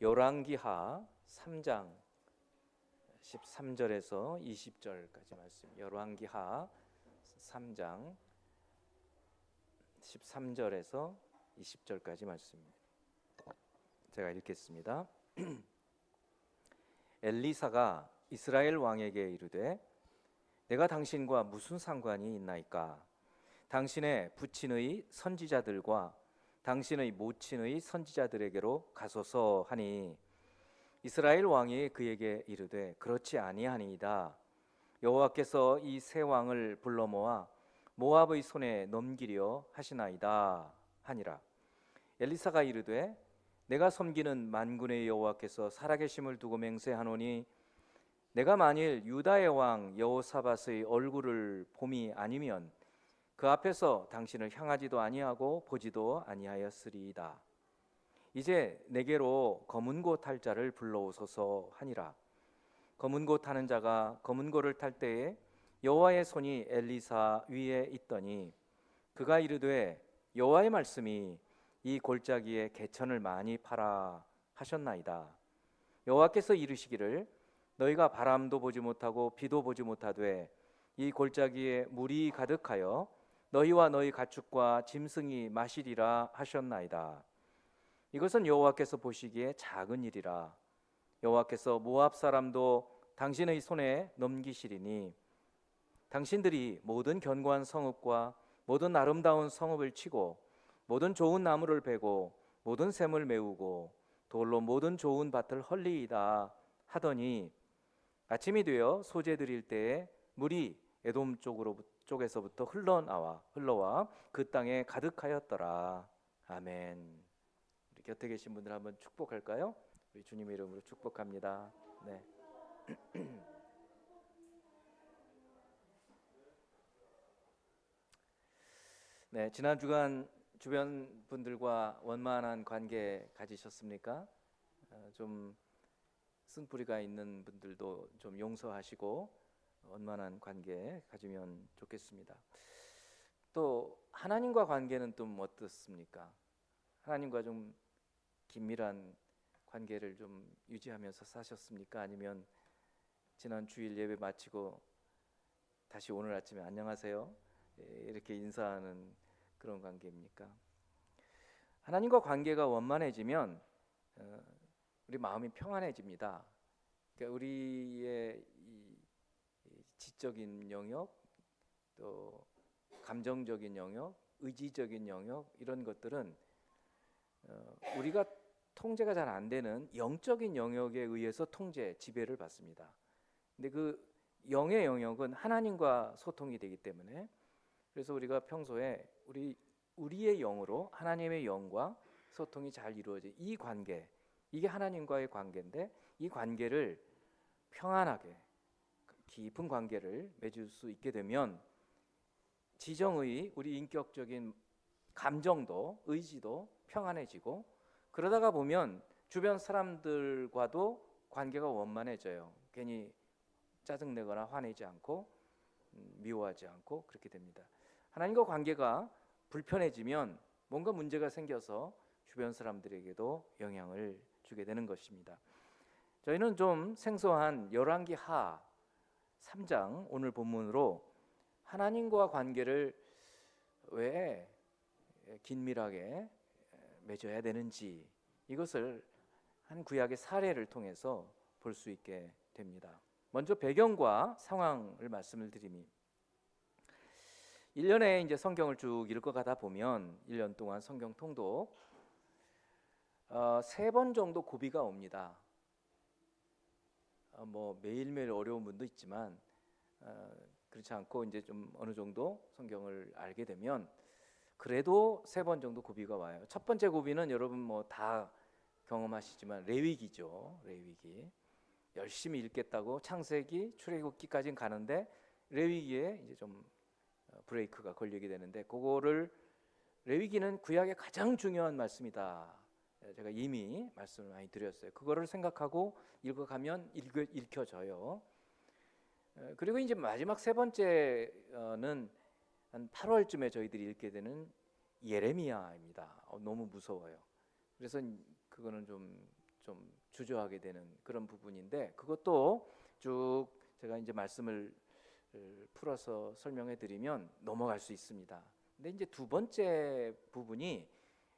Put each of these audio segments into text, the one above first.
열왕기하 3장 13절에서 20절까지 말씀. 열왕기하 3장 13절에서 20절까지 말씀. 제가 읽겠습니다. 엘리사가 이스라엘 왕에게 이르되 내가 당신과 무슨 상관이 있나이까? 당신의 부친의 선지자들과 당신의 모친의 선지자들에게로 가소서 하니, 이스라엘 왕이 그에게 이르되 그렇지 아니하니이다. 여호와께서 이 세 왕을 불러 모아 모압의 손에 넘기려 하시나이다 하니라. 엘리사가 이르되 내가 섬기는 만군의 여호와께서 살아계심을 두고 맹세하노니, 내가 만일 유다의 왕 여호사밧의 얼굴을 봄이 아니면 그 앞에서 당신을 향하지도 아니하고 보지도 아니하였으리이다. 이제 내게로 검은 고 탈 자를 불러오소서 하니라. 검은 고 타는 자가 검은 고를 탈 때에 여호와의 손이 엘리사 위에 있더니, 그가 이르되 여호와의 말씀이 이 골짜기에 개천을 많이 파라 하셨나이다. 여호와께서 이르시기를 너희가 바람도 보지 못하고 비도 보지 못하되 이 골짜기에 물이 가득하여 너희와 너희 가축과 짐승이 마시리라 하셨나이다. 이것은 여호와께서 보시기에 작은 일이라. 여호와께서 모압 사람도 당신의 손에 넘기시리니, 당신들이 모든 견고한 성읍과 모든 아름다운 성읍을 치고 모든 좋은 나무를 베고 모든 샘을 메우고 돌로 모든 좋은 밭을 헐리이다 하더니, 아침이 되어 소재 드릴 때에 물이 에돔 쪽에서부터 흘러와 그 땅에 가득하였더라. 아멘. 우리 곁에 계신 분들 한번 축복할까요? 우리 주님의 이름으로 축복합니다. 네. 네, 지난 주간 주변 분들과 원만한 관계 가지셨습니까? 좀 쓴뿌리가 있는 분들도 좀 용서하시고 원만한 관계 가지면 좋겠습니다. 또 하나님과 관계는 좀 어떻습니까? 하나님과 좀 긴밀한 관계를 좀 유지하면서 사셨습니까? 아니면 지난 주일 예배 마치고 다시 오늘 아침에 안녕하세요 이렇게 인사하는 그런 관계입니까? 하나님과 관계가 원만해지면 우리 마음이 평안해집니다. 그러니까 우리의 이 지적인 영역, 또 감정적인 영역, 의지적인 영역, 이런 것들은 우리가 통제가 잘 안 되는 영적인 영역에 의해서 지배를 받습니다. 근데 그 영의 영역은 하나님과 소통이 되기 때문에, 그래서 우리가 평소에 우리의 영으로 하나님의 영과 소통이 잘 이루어져, 이 관계, 이게 하나님과의 관계인데, 이 관계를 평안하게 깊은 관계를 맺을 수 있게 되면 지정의 우리 인격적인 감정도 의지도 평안해지고, 그러다가 보면 주변 사람들과도 관계가 원만해져요. 괜히 짜증내거나 화내지 않고 미워하지 않고 그렇게 됩니다. 하나님과 관계가 불편해지면 뭔가 문제가 생겨서 주변 사람들에게도 영향을 주게 되는 것입니다. 저희는 좀 생소한 열왕기하 3장 오늘 본문으로 하나님과 관계를 왜 긴밀하게 맺어야 되는지, 이것을 한 구약의 사례를 통해서 볼 수 있게 됩니다. 먼저 배경과 상황을 말씀을 드리니, 1년에 이제 성경을 쭉 읽어가다 보면 1년 동안 성경 통독 3번 정도 고비가 옵니다. 뭐 매일매일 어려운 분도 있지만 그렇지 않고 이제 좀 어느 정도 성경을 알게 되면 그래도 3번 정도 고비가 와요. 첫 번째 고비는 여러분 뭐 다 경험하시지만 레위기죠. 레위기. 열심히 읽겠다고 창세기, 출애굽기까지는 가는데 레위기에 이제 좀 브레이크가 걸리게 되는데, 그거를, 레위기는 구약의 가장 중요한 말씀이다. 제가 이미 말씀을 많이 드렸어요. 그거를 생각하고 읽어가면 읽혀져요. 그리고 이제 마지막 세 번째는 한 8월쯤에 저희들이 읽게 되는 예레미야입니다. 너무 무서워요. 그래서 그거는 좀 좀 주저하게 되는 그런 부분인데, 그것도 쭉 제가 이제 말씀을 풀어서 설명해 드리면 넘어갈 수 있습니다. 근데 이제 두 번째 부분이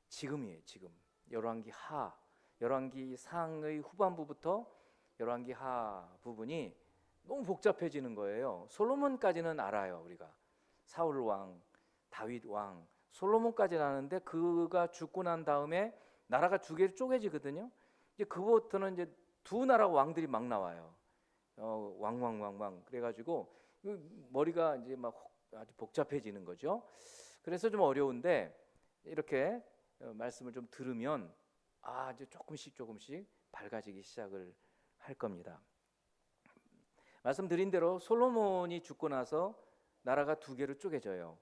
지금이에요. 지금 열왕기 상의 후반부부터 열왕기 하 부분이 너무 복잡해지는 거예요. 솔로몬까지는 알아요. 우리가 사울 왕, 다윗 왕, 솔로몬까지는 아는데 그가 죽고 난 다음에 나라가 두 개로 쪼개지거든요. 이제 그부터는 이제 두 나라 왕들이 막 나와요. 왕왕왕왕 그래가지고 머리가 이제 막 아주 복잡해지는 거죠. 그래서 좀 어려운데 이렇게 말씀을 좀 들으면 이제 조금씩 밝아지기 시작을 할 겁니다. 말씀드린 대로 솔로몬이 죽고 나서 나라가 두 개로 쪼개져요.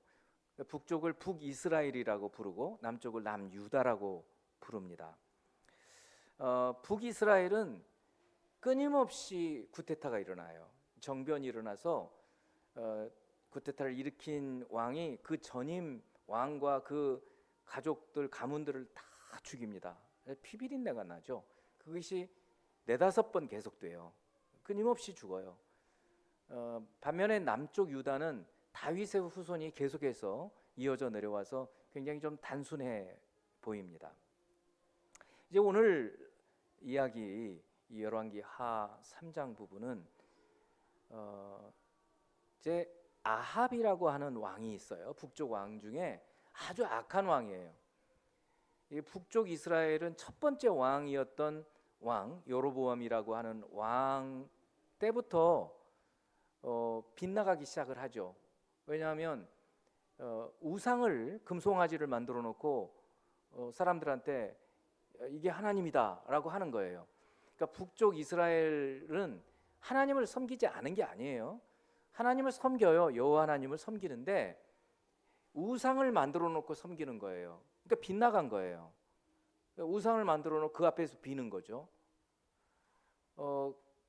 북쪽을 북이스라엘이라고 부르고 남쪽을 남유다라고 부릅니다. 북이스라엘은 끊임없이 쿠데타가 일어나요. 정변이 일어나서 쿠데타를 일으킨 왕이 그 전임 왕과 그 가족들 가문들을 다 죽입니다. 피비린내가 나죠. 그것이 4-5번 계속돼요. 끊임없이 죽어요. 반면에 남쪽 유다는 다윗의 후손이 계속해서 이어져 내려와서 굉장히 좀 단순해 보입니다. 이제 오늘 이야기 이 열왕기 하 3장 부분은 이제 아합이라고 하는 왕이 있어요. 북쪽 왕 중에 아주 악한 왕이에요. 이 북쪽 이스라엘은 첫 번째 왕이었던 왕 여로보암이라고 하는 왕 때부터 빗나가기 시작을 하죠. 왜냐하면 우상을 금송아지를 만들어 놓고 사람들한테 이게 하나님이다라고 하는 거예요. 그러니까 북쪽 이스라엘은 하나님을 섬기지 않은 게 아니에요. 하나님을 섬겨요. 여호와 하나님을 섬기는데 우상을 만들어 놓고 섬기는 거예요. 그러니까 빗나간 거예요. 우상을 만들어 놓고 그 앞에서 비는 거죠.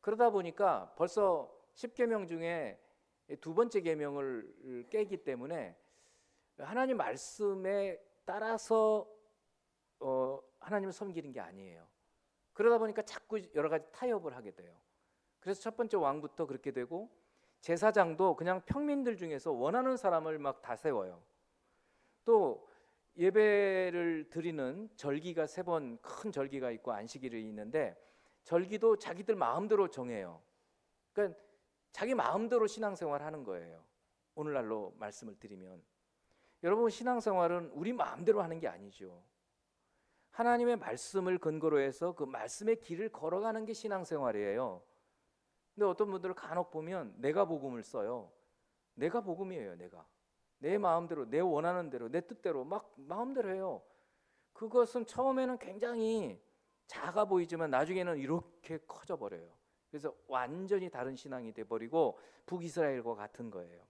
그러다 보니까 벌써 10계명 중에 두 번째 계명을 깨기 때문에 하나님 말씀에 따라서 하나님을 섬기는 게 아니에요. 그러다 보니까 자꾸 여러 가지 타협을 하게 돼요. 그래서 첫 번째 왕부터 그렇게 되고 제사장도 그냥 평민들 중에서 원하는 사람을 막 다 세워요. 또 예배를 드리는 절기가 3번 큰 절기가 있고 안식일이 있는데 절기도 자기들 마음대로 정해요. 그러니까 자기 마음대로 신앙생활 하는 거예요. 오늘날로 말씀을 드리면 여러분, 신앙생활은 우리 마음대로 하는 게 아니죠. 하나님의 말씀을 근거로 해서 그 말씀의 길을 걸어가는 게 신앙생활이에요. 근데 어떤 분들을 간혹 보면 내가 복음을 써요. 내가 복음이에요. 내 마음대로, 내 원하는 대로, 내 뜻대로 막 마음대로 해요. 그것은 처음에는 굉장히 작아 보이지만 나중에는 이렇게 커져 버려요. 그래서 완전히 다른 신앙이 돼버리고 북이스라엘과 같은 거예요.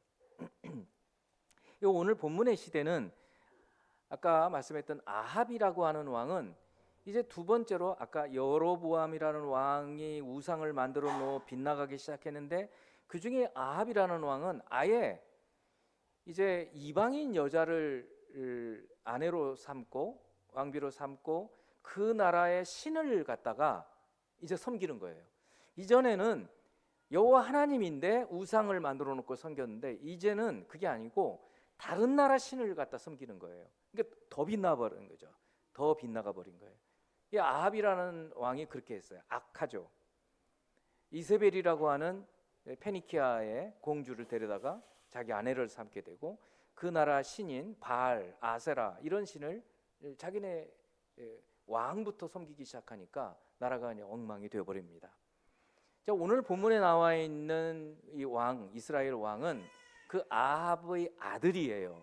오늘 본문의 시대는 아까 말씀했던 아합이라고 하는 왕은 이제 두 번째로 아까 여로보암이라는 왕이 우상을 만들어 놓고 빗나가기 시작했는데 그 중에 아합이라는 왕은 아예 이제 이방인 여자를 아내로 삼고 왕비로 삼고 그 나라의 신을 갖다가 이제 섬기는 거예요. 이전에는 여호와 하나님인데 우상을 만들어 놓고 섬겼는데 이제는 그게 아니고 다른 나라 신을 갖다 섬기는 거예요. 그러니까 더 빗나버린 거죠. 더 빗나가 버린 거예요. 이 아합이라는 왕이 그렇게 했어요. 악하죠. 이세벨이라고 하는 페니키아의 공주를 데려다가 자기 아내를 삼게 되고 그 나라 신인 바알, 아세라 이런 신을 자기네 왕부터 섬기기 시작하니까 나라가 그냥 엉망이 되어버립니다. 자, 오늘 본문에 나와 있는 이 왕, 이스라엘 왕은 그 아합의 아들이에요.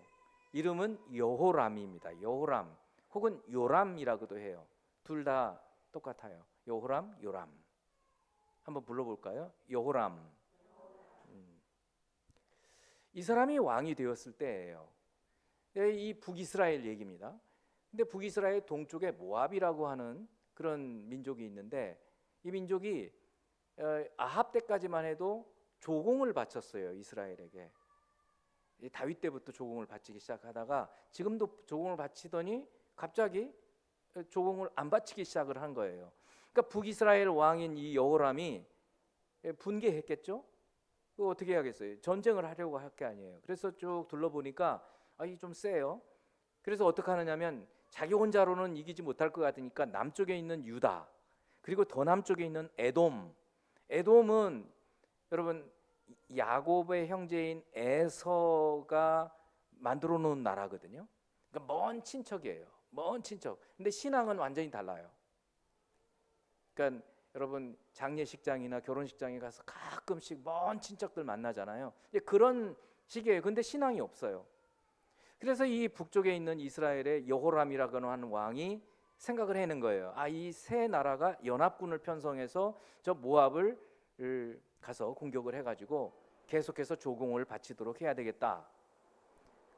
이름은 여호람입니다. 여호람 혹은 요람이라고도 해요. 둘 다 똑같아요. 여호람, 요람. 한번 불러볼까요? 여호람. 이 사람이 왕이 되었을 때예요. 이 북이스라엘 얘기입니다. 근데 북이스라엘 동쪽에 모압이라고 하는 그런 민족이 있는데 이 민족이 아합 때까지만 해도 조공을 바쳤어요. 이스라엘에게. 다윗 때부터 조공을 바치기 시작하다가 지금도 조공을 바치더니 갑자기 조공을 안 바치기 시작을 한 거예요. 그러니까 북이스라엘 왕인 이 여호람이 분개했겠죠. 그 어떻게 해야겠어요? 전쟁을 하려고 할 게 아니에요. 그래서 쭉 둘러보니까 이 좀 세요. 그래서 어떻게 하느냐면 자기 혼자로는 이기지 못할 것 같으니까 남쪽에 있는 유다, 그리고 더 남쪽에 있는 에돔. 에돔은 여러분 야곱의 형제인 에서가 만들어 놓은 나라거든요. 그러니까 먼 친척이에요. 먼 친척. 근데 신앙은 완전히 달라요. 그러니까 여러분 장례식장이나 결혼식장에 가서 가끔씩 먼 친척들 만나잖아요. 그런 식이에요. 근데 신앙이 없어요. 그래서 이 북쪽에 있는 이스라엘의 여호람이라고 하는 왕이 생각을 해낸 거예요. 이 세 나라가 연합군을 편성해서 저 모압을 가서 공격을 해가지고 계속해서 조공을 바치도록 해야 되겠다.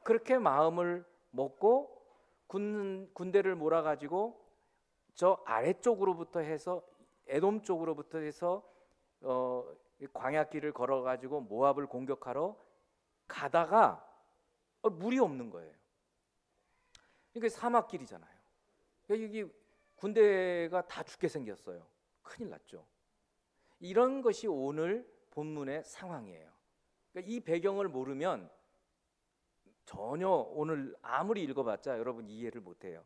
그렇게 마음을 먹고 군대를 몰아가지고 저 아래쪽으로부터 해서 에돔 쪽으로부터 해서 광야길을 걸어가지고 모압을 공격하러 가다가 물이 없는 거예요. 이게 사막길이잖아요. 여기 군대가 다 죽게 생겼어요. 큰일 났죠. 이런 것이 오늘 본문의 상황이에요. 그러니까 이 배경을 모르면 전혀 오늘 아무리 읽어봤자 여러분 이해를 못해요.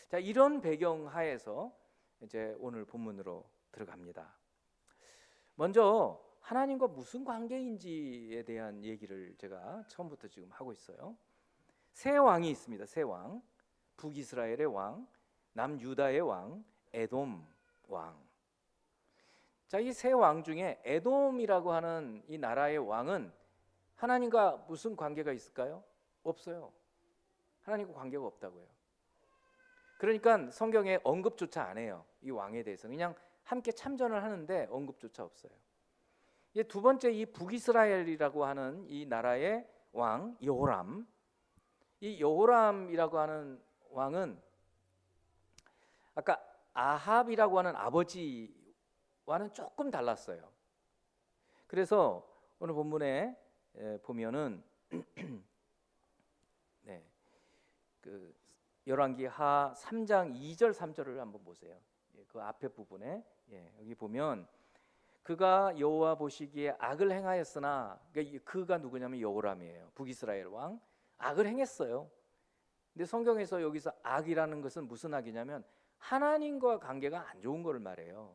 자, 이런 배경 하에서 이제 오늘 본문으로 들어갑니다. 먼저 하나님과 무슨 관계인지에 대한 얘기를 제가 처음부터 지금 하고 있어요. 세 왕이 있습니다. 세 왕. 북이스라엘의 왕, 남유다의 왕, 에돔 왕. 자, 이 세 왕 중에 에돔이라고 하는 이 나라의 왕은 하나님과 무슨 관계가 있을까요? 없어요. 하나님과 관계가 없다고요. 그러니까 성경에 언급조차 안 해요. 이 왕에 대해서 그냥 함께 참전을 하는데 언급조차 없어요. 두 번째 이 북이스라엘이라고 하는 이 나라의 왕 여호람. 이 여호람이라고 하는 왕은 아까 아합이라고 하는 아버지와는 조금 달랐어요. 그래서 오늘 본문에 보면은 네, 그 열왕기하 3장 2절 3절을 한번 보세요. 그 앞에 부분에 여기 보면 그가 여호와 보시기에 악을 행하였으나, 그가 누구냐면 여호람이에요. 북이스라엘 왕. 악을 행했어요. 근데 성경에서 여기서 악이라는 것은 무슨 악이냐면 하나님과 관계가 안 좋은 걸 말해요.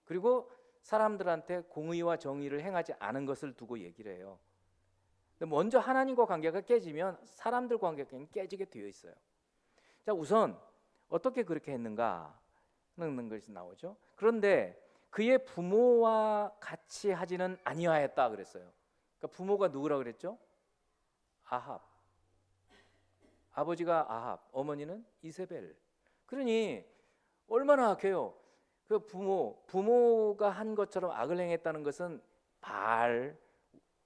그리고 사람들한테 공의와 정의를 행하지 않은 것을 두고 얘기를 해요. 근데 먼저 하나님과 관계가 깨지면 사람들 관계가 깨지게 되어 있어요. 자, 우선 어떻게 그렇게 했는가 하는 것이 나오죠. 그런데 그의 부모와 같이 하지는 아니하였다 그랬어요. 그러니까 부모가 누구라 그랬죠? 아합. 아버지가 아합, 어머니는 이세벨. 그러니 얼마나 악해요. 그 부모가 한 것처럼 악을 행했다는 것은 바알,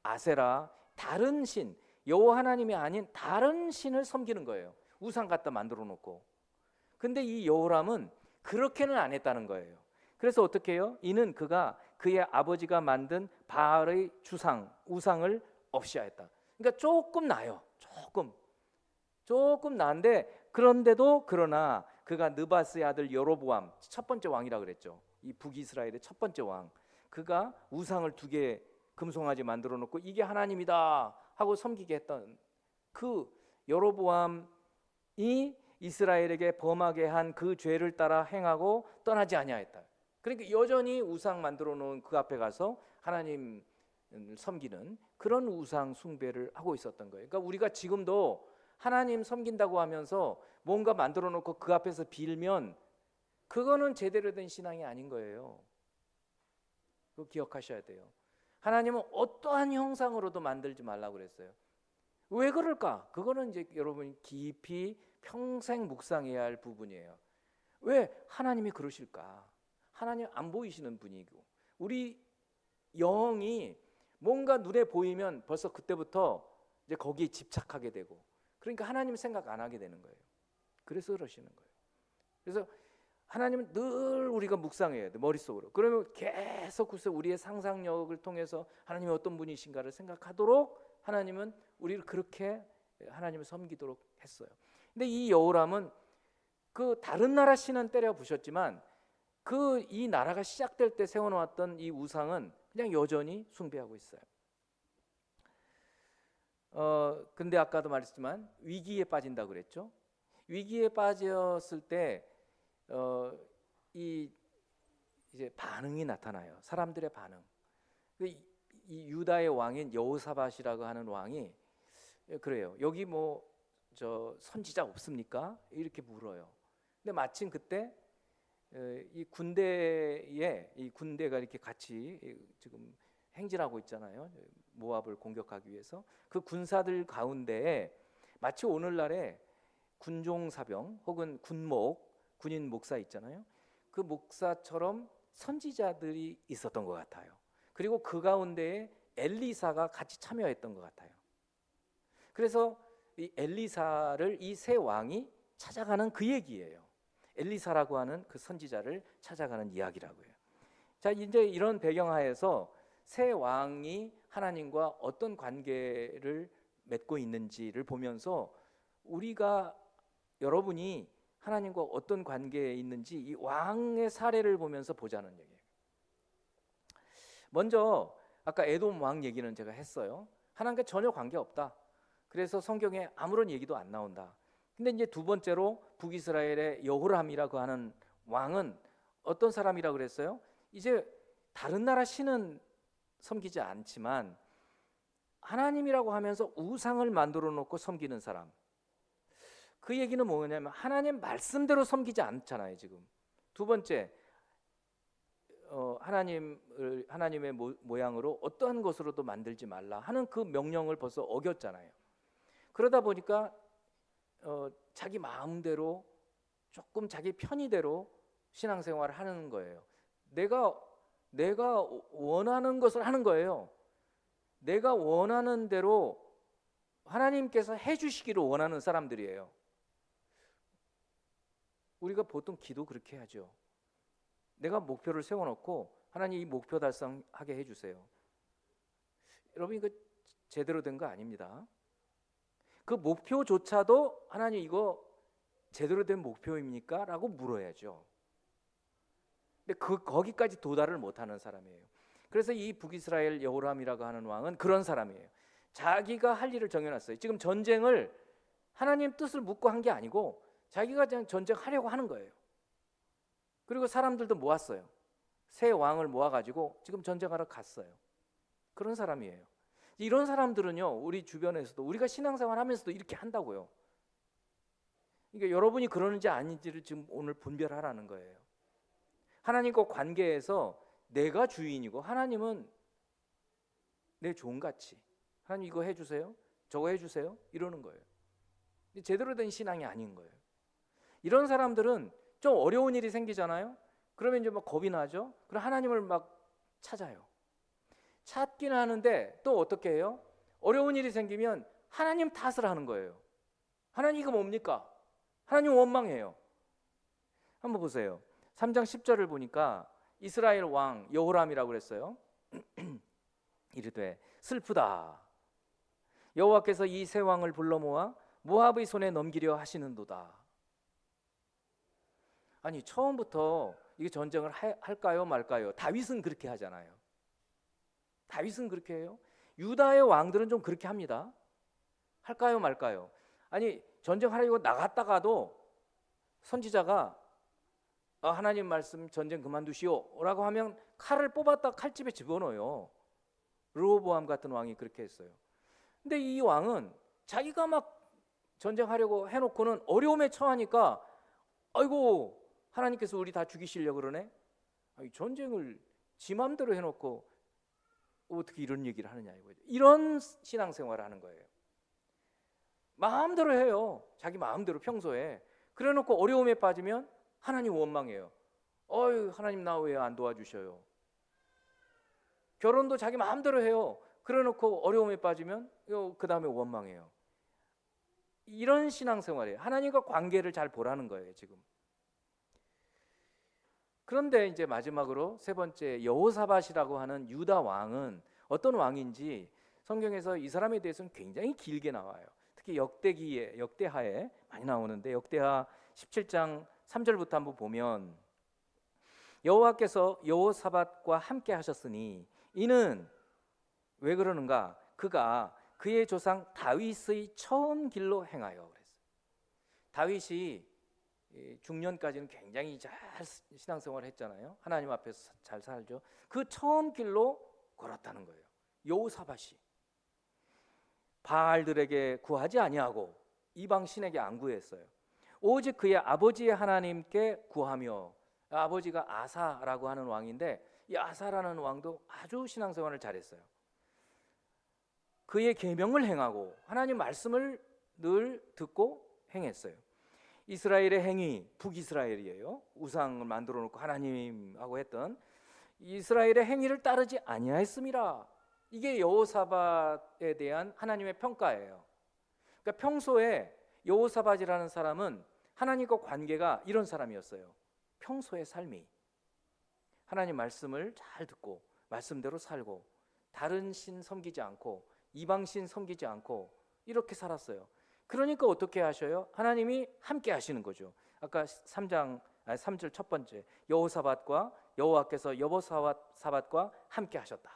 아세라, 다른 신, 여호와 하나님이 아닌 다른 신을 섬기는 거예요. 우상 갖다 만들어 놓고. 근데 이 여호람은 그렇게는 안 했다는 거예요. 그래서 어떻게 해요? 이는 그가 그의 아버지가 만든 바알의 우상을 없이 하였다. 그러니까 조금 나요. 조금 나은데, 그러나 그가 느바스의 아들 여로보암, 첫 번째 왕이라 그랬죠. 이 북이스라엘의 첫 번째 왕. 그가 우상을 2개 금송아지 만들어 놓고 이게 하나님이다 하고 섬기게 했던 그 여로보암이 이스라엘에게 범하게 한 그 죄를 따라 행하고 떠나지 아니하였다. 그러니까 여전히 우상 만들어 놓은 그 앞에 가서 하나님 섬기는 그런 우상 숭배를 하고 있었던 거예요. 그러니까 우리가 지금도 하나님 섬긴다고 하면서 뭔가 만들어 놓고 그 앞에서 빌면 그거는 제대로 된 신앙이 아닌 거예요. 그거 기억하셔야 돼요. 하나님은 어떠한 형상으로도 만들지 말라고 그랬어요. 왜 그럴까? 그거는 이제 여러분이 깊이 평생 묵상해야 할 부분이에요. 왜 하나님이 그러실까? 하나님 안 보이시는 분이고 우리 영이 뭔가 눈에 보이면 벌써 그때부터 이제 거기에 집착하게 되고, 그러니까 하나님 생각 안 하게 되는 거예요. 그래서 그러시는 거예요. 그래서 하나님은 늘 우리가 묵상해야 돼, 머릿속으로. 그러면 계속 글쎄 우리의 상상력을 통해서 하나님이 어떤 분이신가를 생각하도록 하나님은 우리를 그렇게 하나님을 섬기도록 했어요. 근데 이 여호람은 그 다른 나라 신은 때려 부셨지만 그 이 나라가 시작될 때 세워놓았던 이 우상은 그냥 여전히 숭배하고 있어요. 근데 아까도 말했지만 위기에 빠진다 그랬죠. 위기에 빠졌을 때 이제 반응이 나타나요. 사람들의 반응. 이 유다의 왕인 여호사밧이라고 하는 왕이 그래요. 여기 뭐 저 선지자 없습니까? 이렇게 물어요. 근데 마침 그때 이 군대가 이렇게 같이 지금 행진하고 있잖아요. 모압을 공격하기 위해서 그 군사들 가운데에 마치 오늘날에 군종사병 혹은 군인 목사 있잖아요. 그 목사처럼 선지자들이 있었던 것 같아요. 그리고 그 가운데에 엘리사가 같이 참여했던 것 같아요. 그래서 이 엘리사를 이 새 왕이 찾아가는 그 얘기예요. 엘리사라고 하는 그 선지자를 찾아가는 이야기라고요. 자, 이제 이런 배경하에서 새 왕이 하나님과 어떤 관계를 맺고 있는지를 보면서 여러분이 하나님과 어떤 관계에 있는지 이 왕의 사례를 보면서 보자는 얘기예요. 먼저 아까 에돔 왕 얘기는 제가 했어요. 하나님과 전혀 관계없다. 그래서 성경에 아무런 얘기도 안 나온다. 근데 이제 두 번째로 북이스라엘의 여호람이라고 하는 왕은 어떤 사람이라고 그랬어요? 이제 다른 나라 신은 섬기지 않지만 하나님이라고 하면서 우상을 만들어 놓고 섬기는 사람. 그 얘기는 뭐냐면 하나님 말씀대로 섬기지 않잖아요. 지금 두 번째, 하나님의 모양으로 어떠한 것으로도 만들지 말라 하는 그 명령을 벌써 어겼잖아요. 그러다 보니까 자기 마음대로 조금 자기 편의대로 신앙생활을 하는 거예요. 내가 원하는 것을 하는 거예요. 내가 원하는 대로 하나님께서 해주시기를 원하는 사람들이에요. 우리가 보통 기도 그렇게 하죠. 내가 목표를 세워놓고 하나님 이 목표 달성하게 해주세요. 여러분 이거 제대로 된 거 아닙니다. 그 목표조차도 하나님 이거 제대로 된 목표입니까? 라고 물어야죠. 근데 거기까지 도달을 못하는 사람이에요. 그래서 이 북이스라엘 여호람이라고 하는 왕은 그런 사람이에요. 자기가 할 일을 정해놨어요. 지금 전쟁을 하나님 뜻을 묻고 한 게 아니고 자기가 그냥 전쟁하려고 하는 거예요. 그리고 사람들도 모았어요. 새 왕을 모아가지고 지금 전쟁하러 갔어요. 그런 사람이에요. 이런 사람들은요, 우리 주변에서도 우리가 신앙생활 하면서도 이렇게 한다고요. 그러니까 여러분이 그러는지 아닌지를 지금 오늘 분별하라는 거예요. 하나님과 관계에서 내가 주인이고 하나님은 내 종같이 하나님 이거 해주세요, 저거 해주세요 이러는 거예요. 제대로 된 신앙이 아닌 거예요. 이런 사람들은 좀 어려운 일이 생기잖아요. 그러면 이제 막 겁이 나죠. 그럼 하나님을 막 찾아요. 찾긴 하는데 또 어떻게 해요? 어려운 일이 생기면 하나님 탓을 하는 거예요. 하나님 이거 뭡니까? 하나님 원망해요. 한번 보세요. 3장 10절을 보니까 이스라엘 왕 여호람이라고 그랬어요. 이르되 슬프다. 여호와께서 이 새 왕을 불러 모아 모압의 손에 넘기려 하시는도다. 아니 처음부터 이게 전쟁을 할까요 말까요? 다윗은 그렇게 하잖아요. 다윗은 그렇게 해요. 유다의 왕들은 좀 그렇게 합니다. 할까요 말까요? 아니 전쟁하려고 나갔다가도 선지자가 하나님 말씀 전쟁 그만두시오 라고 하면 칼을 뽑았다 칼집에 집어넣어요. 르호보암 같은 왕이 그렇게 했어요. 근데 이 왕은 자기가 막 전쟁하려고 해놓고는 어려움에 처하니까 아이고 하나님께서 우리 다 죽이시려고 그러네. 아니, 전쟁을 지 마음대로 해놓고 어떻게 이런 얘기를 하느냐 이거죠. 이런 신앙생활을 하는 거예요. 마음대로 해요. 자기 마음대로 평소에. 그래놓고 어려움에 빠지면 하나님 원망해요. 하나님 나 왜 안 도와주셔요? 결혼도 자기 마음대로 해요. 그래놓고 어려움에 빠지면 그 다음에 원망해요. 이런 신앙생활이에요. 하나님과 관계를 잘 보라는 거예요 지금. 그런데 이제 마지막으로 세 번째 여호사밧이라고 하는 유다 왕은 어떤 왕인지 성경에서 이 사람에 대해서는 굉장히 길게 나와요. 특히 역대하에 많이 나오는데 역대하 17장 3절부터 한번 보면 여호와께서 여호사밧과 함께 하셨으니 이는 왜 그러는가? 그가 그의 조상 다윗의 처음 길로 행하여 그랬어요. 다윗이 중년까지는 굉장히 잘 신앙생활을 했잖아요. 하나님 앞에서 잘 살죠. 그 처음 길로 걸었다는 거예요. 여호사밧이 바알들에게 구하지 아니하고 이방 신에게 안 구했어요. 오직 그의 아버지의 하나님께 구하며, 아버지가 아사라고 하는 왕인데 이 아사라는 왕도 아주 신앙생활을 잘했어요. 그의 계명을 행하고 하나님 말씀을 늘 듣고 행했어요. 이스라엘의 행위, 북이스라엘이에요. 우상을 만들어 놓고 하나님하고 했던 이스라엘의 행위를 따르지 아니하였음이라. 이게 여호사밧에 대한 하나님의 평가예요. 그러니까 평소에 여호사밧이라는 사람은 하나님과 관계가 이런 사람이었어요. 평소의 삶이 하나님 말씀을 잘 듣고 말씀대로 살고 다른 신 섬기지 않고 이방 신 섬기지 않고 이렇게 살았어요. 그러니까 어떻게 하셔요? 하나님이 함께 하시는 거죠. 아까 3절 첫 번째, 여호사밧과 여호와께서 여호사밧과 함께 하셨다.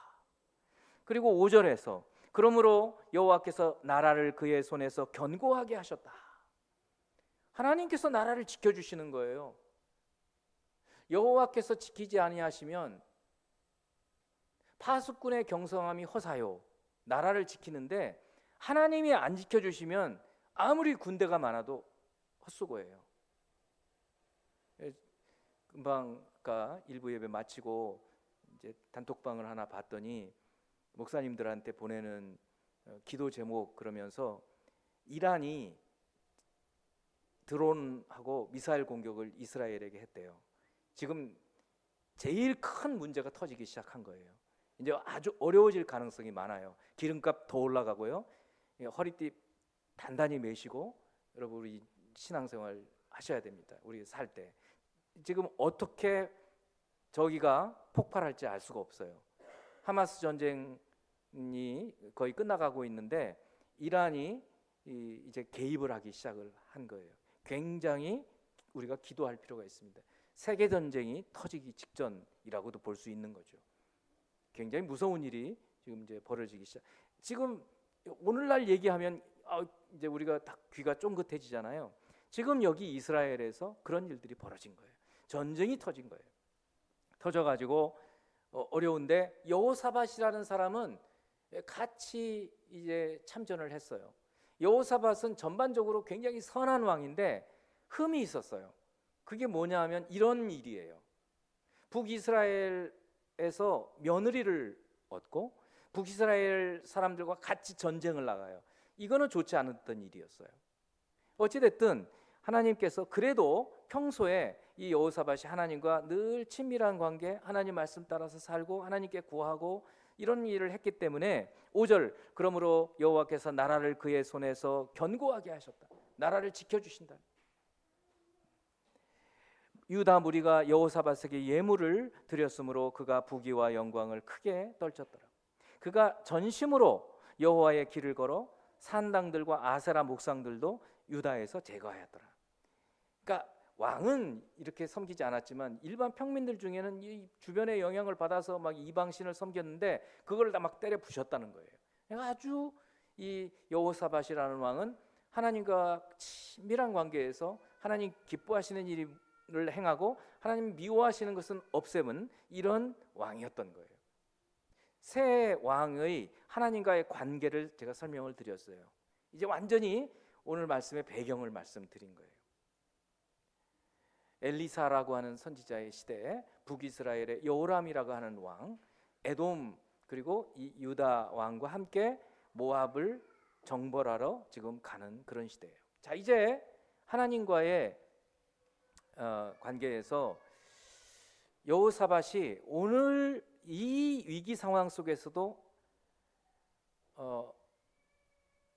그리고 5절에서 그러므로 여호와께서 나라를 그의 손에서 견고하게 하셨다. 하나님께서 나라를 지켜주시는 거예요. 여호와께서 지키지 아니하시면 파수꾼의 경성함이 허사요. 나라를 지키는데 하나님이 안 지켜주시면 아무리 군대가 많아도 헛수고예요. 금방 아까 일부 예배 마치고 이제 단톡방을 하나 봤더니 목사님들한테 보내는 기도 제목 그러면서 이란이 드론하고 미사일 공격을 이스라엘에게 했대요. 지금 제일 큰 문제가 터지기 시작한 거예요. 이제 아주 어려워질 가능성이 많아요. 기름값 더 올라가고요. 허리띠 단단히 매시고 여러분 우리 신앙생활 하셔야 됩니다. 우리 살 때 지금 어떻게 저기가 폭발할지 알 수가 없어요. 하마스 전쟁이 거의 끝나가고 있는데 이란이 이제 개입을 하기 시작을 한 거예요. 굉장히 우리가 기도할 필요가 있습니다. 세계 전쟁이 터지기 직전이라고도 볼 수 있는 거죠. 굉장히 무서운 일이 지금 이제 벌어지기 시작. 지금 오늘날 얘기하면 이제 우리가 다 귀가 쫑긋해지잖아요. 지금 여기 이스라엘에서 그런 일들이 벌어진 거예요. 전쟁이 터진 거예요. 터져가지고 어려운데 여호사밧이라는 사람은 같이 이제 참전을 했어요. 여호사밧은 전반적으로 굉장히 선한 왕인데 흠이 있었어요. 그게 뭐냐 하면 이런 일이에요. 북이스라엘에서 며느리를 얻고 북이스라엘 사람들과 같이 전쟁을 나가요. 이거는 좋지 않았던 일이었어요. 어찌됐든 하나님께서 그래도 평소에 이 여호사밧이 하나님과 늘 친밀한 관계, 하나님 말씀 따라서 살고 하나님께 구하고 이런 일을 했기 때문에 5절 그러므로 여호와께서 나라를 그의 손에서 견고하게 하셨다. 나라를 지켜주신다. 유다 무리가 여호사밧에게 예물을 드렸으므로 그가 부귀와 영광을 크게 떨쳤더라. 그가 전심으로 여호와의 길을 걸어 산당들과 아세라 목상들도 유다에서 제거하였더라. 그러니까 왕은 이렇게 섬기지 않았지만 일반 평민들 중에는 이 주변의 영향을 받아서 막 이방신을 섬겼는데 그걸 다 막 때려 부셨다는 거예요. 그러니까 아주 이 여호사밧이라는 왕은 하나님과 친밀한 관계에서 하나님 기뻐하시는 일을 행하고 하나님 미워하시는 것은 없애는 이런 왕이었던 거예요. 새 왕의 하나님과의 관계를 제가 설명을 드렸어요. 이제 완전히 오늘 말씀의 배경을 말씀드린 거예요. 엘리사라고 하는 선지자의 시대에 북이스라엘의 여호람이라고 하는 왕, 에돔 그리고 이 유다 왕과 함께 모압을 정벌하러 지금 가는 그런 시대예요. 자, 이제 하나님과의 관계에서 여호사밧이 오늘 이 위기 상황 속에서도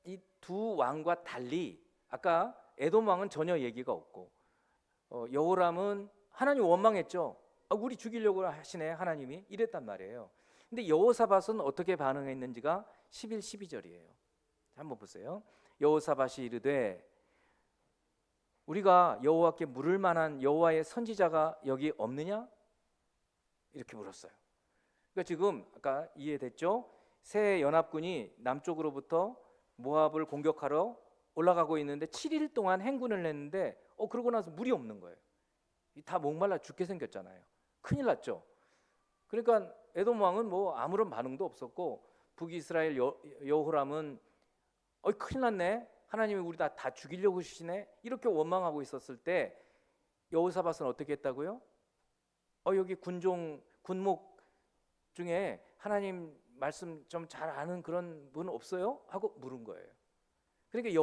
이 두 왕과 달리 아까 에돔 왕은 전혀 얘기가 없고 여호람은 하나님 원망했죠. 우리 죽이려고 하시네 하나님이 이랬단 말이에요. 근데 여호사밧은 어떻게 반응했는지가 11, 12절이에요. 한번 보세요. 여호사밧이 이르되 우리가 여호와께 물을 만한 여호와의 선지자가 여기 없느냐? 이렇게 물었어요. 그러니까 지금 아까 이해됐죠? 새 연합군이 남쪽으로부터 모압을 공격하러 올라가고 있는데 7일 동안 행군을 했는데 그러고 나서 물이 없는 거예요. 다 목말라 죽게 생겼잖아요. 큰일 났죠. 그러니까 에돔 왕은 뭐 아무런 반응도 없었고 북이스라엘 여호람은 큰일 났네. 하나님이 우리 다 죽이려고 하시네. 이렇게 원망하고 있었을 때 여호사밧은 어떻게 했다고요? 여기 군목 중에 하나님 말씀 좀 잘 아는 그런 분 없어요? 하고 물은 거예요. 그러니까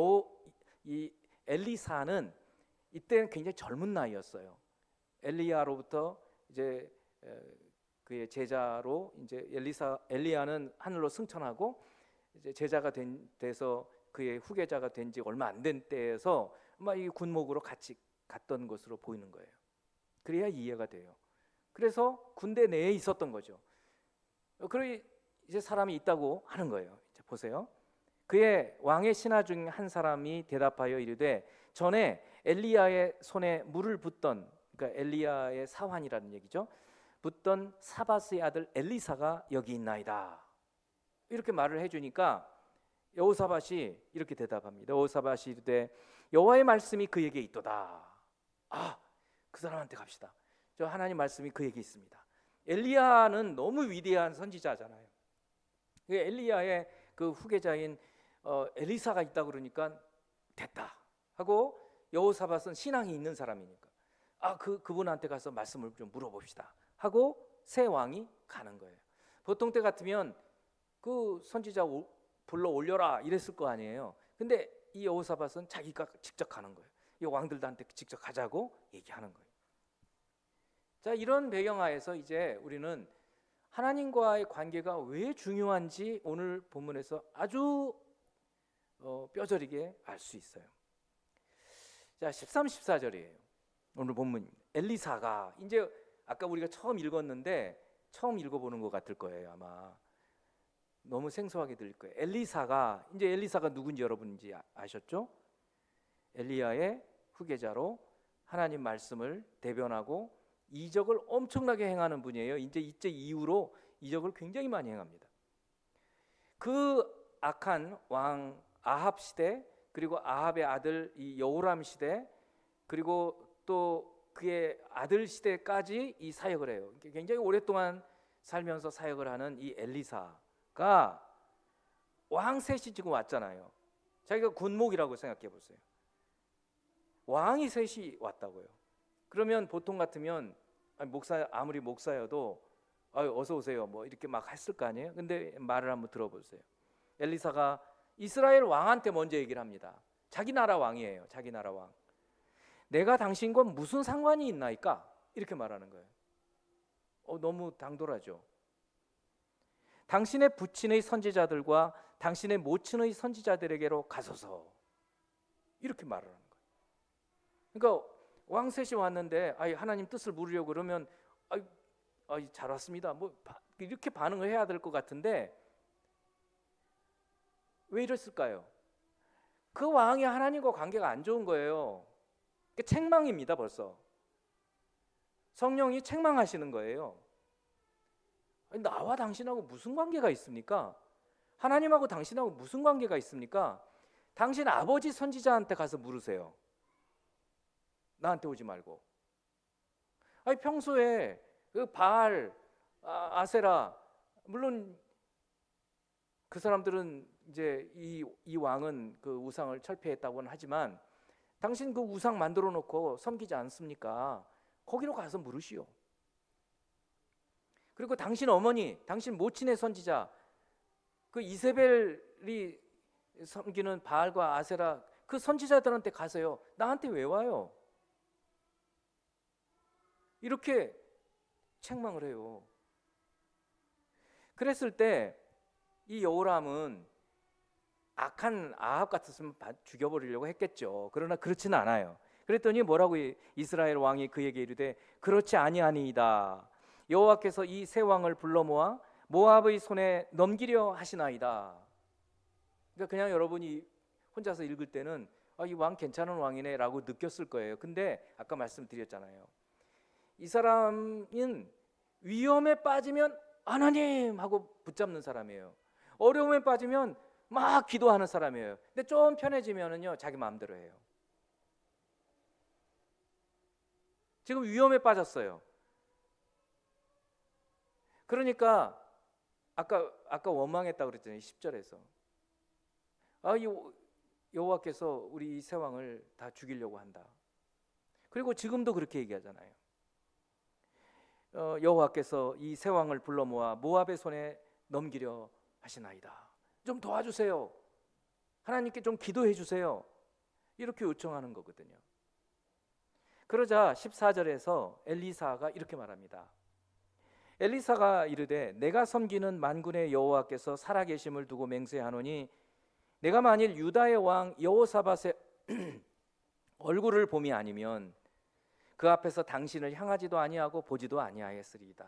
이 엘리사는 이때는 굉장히 젊은 나이였어요. 엘리야로부터 이제 그의 제자로 이제 엘리야는 하늘로 승천하고 이제 제자가 돼서 그의 후계자가 된 지 얼마 안 된 때에서 아마 이 군목으로 같이 갔던 것으로 보이는 거예요. 그래야 이해가 돼요. 그래서 군대 내에 있었던 거죠. 그러니 이제 사람이 있다고 하는 거예요. 이제 보세요. 그의 왕의 신하 중 한 사람이 대답하여 이르되 전에 엘리야의 손에 물을 붓던, 그러니까 엘리야의 사환이라는 얘기죠. 붓던 사밧의 아들 엘리사가 여기 있나이다. 이렇게 말을 해주니까 여호사밧이 이렇게 대답합니다. 여호사밧이 이르되 여호와의 말씀이 그에게 있도다. 그 사람한테 갑시다. 저 하나님 말씀이 그에게 있습니다. 엘리야는 너무 위대한 선지자잖아요. 엘리야의 그 후계자인 엘리사가 있다 그러니까 됐다 하고 여호사밧은 신앙이 있는 사람이니까 그분한테 가서 말씀을 좀 물어봅시다 하고 새 왕이 가는 거예요. 보통 때 같으면 그 선지자 불러 올려라 이랬을 거 아니에요. 근데 이 여호사밧은 자기가 직접 가는 거예요. 이 왕들한테 직접 가자고 얘기하는 거예요. 자, 이런 배경하에서 이제 우리는 하나님과의 관계가 왜 중요한지 오늘 본문에서 아주 뼈저리게 알 수 있어요. 자, 13, 14절이에요. 오늘 본문입니다. 엘리사가 이제 아까 우리가 처음 읽었는데 처음 읽어보는 것 같을 거예요. 아마 너무 생소하게 들릴 거예요. 엘리사가 누군지 여러분인지 아셨죠? 엘리야의 후계자로 하나님 말씀을 대변하고 이적을 엄청나게 행하는 분이에요. 이제 이후로 이적을 굉장히 많이 행합니다. 그 악한 왕 아합 시대, 그리고 아합의 아들 이 여호람 시대, 그리고 또 그의 아들 시대까지 이 사역을 해요. 굉장히 오랫동안 살면서 사역을 하는 이 엘리사가 왕 셋이 지금 왔잖아요. 자기가 군목이라고 생각해 보세요. 왕이 셋이 왔다고요. 그러면 보통 같으면 아무리 목사여도 어서 오세요 뭐 이렇게 막 했을 거 아니에요. 근데 말을 한번 들어보세요. 엘리사가 이스라엘 왕한테 먼저 얘기를 합니다. 자기 나라 왕이에요. 자기 나라 왕. 내가 당신과 무슨 상관이 있나이까? 이렇게 말하는 거예요. 너무 당돌하죠. 당신의 부친의 선지자들과 당신의 모친의 선지자들에게로 가소서. 이렇게 말을 하는 거예요. 그러니까 왕셋이 왔는데 하나님 뜻을 물으려고 그러면 잘 왔습니다. 뭐 이렇게 반응을 해야 될 것 같은데 왜 이랬을까요? 그 왕이 하나님과 관계가 안 좋은 거예요. 책망입니다. 벌써 성령이 책망하시는 거예요. 나와 당신하고 무슨 관계가 있습니까? 하나님하고 당신하고 무슨 관계가 있습니까? 당신 아버지 선지자한테 가서 물으세요. 나한테 오지 말고. 평소에 그 바알, 아세라, 물론 그 사람들은 이제 이 왕은 그 우상을 철폐했다고는 하지만 당신 그 우상 만들어 놓고 섬기지 않습니까? 거기로 가서 물으시오. 그리고 당신 어머니, 당신 모친의 선지자, 그 이세벨이 섬기는 바알과 아세라 그 선지자들한테 가세요. 나한테 왜 와요? 이렇게 책망을 해요. 그랬을 때 이 여호람은 악한 아합 같았으면 죽여버리려고 했겠죠. 그러나 그렇지는 않아요. 그랬더니 뭐라고 이스라엘 왕이 그에게 이르되 그렇지 아니하니이다. 여호와께서 이 세 왕을 불러 모아 모압의 손에 넘기려 하시나이다. 그러니까 그냥 여러분이 혼자서 읽을 때는 이 왕 괜찮은 왕이네라고 느꼈을 거예요. 근데 아까 말씀드렸잖아요. 이 사람은 위험에 빠지면 하나님 하고 붙잡는 사람이에요. 어려움에 빠지면 막 기도하는 사람이에요. 근데 좀 편해지면은요 자기 마음대로 해요. 지금 위험에 빠졌어요. 그러니까 아까 원망했다고 그랬잖아요. 10절에서 여호와께서 우리 이 세 왕을 다 죽이려고 한다. 그리고 지금도 그렇게 얘기하잖아요. 여호와께서 이 세 왕을 불러 모아 모압의 손에 넘기려 하시나이다. 좀 도와주세요. 하나님께 좀 기도해 주세요. 이렇게 요청하는 거거든요. 그러자 14절에서 엘리사가 이렇게 말합니다. 엘리사가 이르되 내가 섬기는 만군의 여호와께서 살아계심을 두고 맹세하노니 내가 만일 유다의 왕 여호사밧의 얼굴을 봄이 아니면 그 앞에서 당신을 향하지도 아니하고 보지도 아니하였으리이다.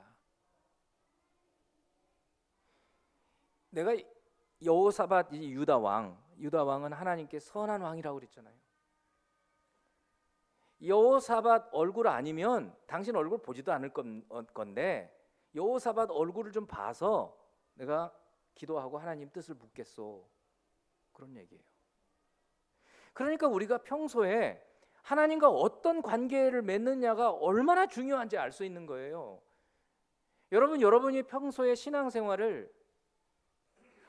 내가 여호사밧 유다 왕은 하나님께 선한 왕이라고 그랬잖아요. 여호사밧 얼굴 아니면 당신 얼굴 보지도 않을 건데 여호사밧 얼굴을 좀 봐서 내가 기도하고 하나님 뜻을 묻겠소. 그런 얘기예요. 그러니까 우리가 평소에 하나님과 어떤 관계를 맺느냐가 얼마나 중요한지 알 수 있는 거예요. 여러분이 평소에 신앙생활을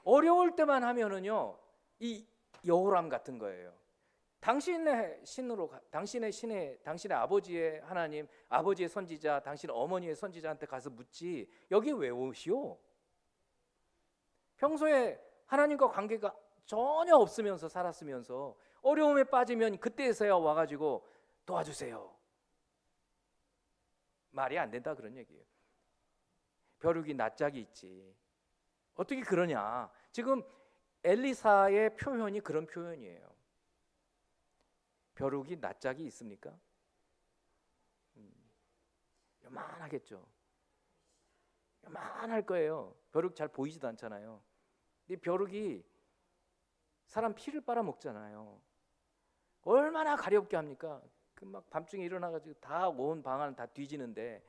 어려울 때만 하면은요 이 여호람 같은 거예요. 당신의 아버지의 하나님, 아버지의 선지자, 당신 어머니의 선지자한테 가서 묻지 여기 왜 오시오? 평소에 하나님과 관계가 전혀 없으면서 살았으면서 어려움에 빠지면 그때서야 와가지고 도와주세요. 말이 안 된다 그런 얘기예요. 벼룩이 낯짝이 있지. 어떻게 그러냐? 지금 엘리사의 표현이 그런 표현이에요. 벼룩이 낯짝이 있습니까? 요만하겠죠. 요만할 거예요. 벼룩 잘 보이지도 않잖아요. 이 벼룩이 사람 피를 빨아먹잖아요. 얼마나 가렵게 합니까? 그 막 밤중에 일어나가지고 다 온 방안 다 뒤지는데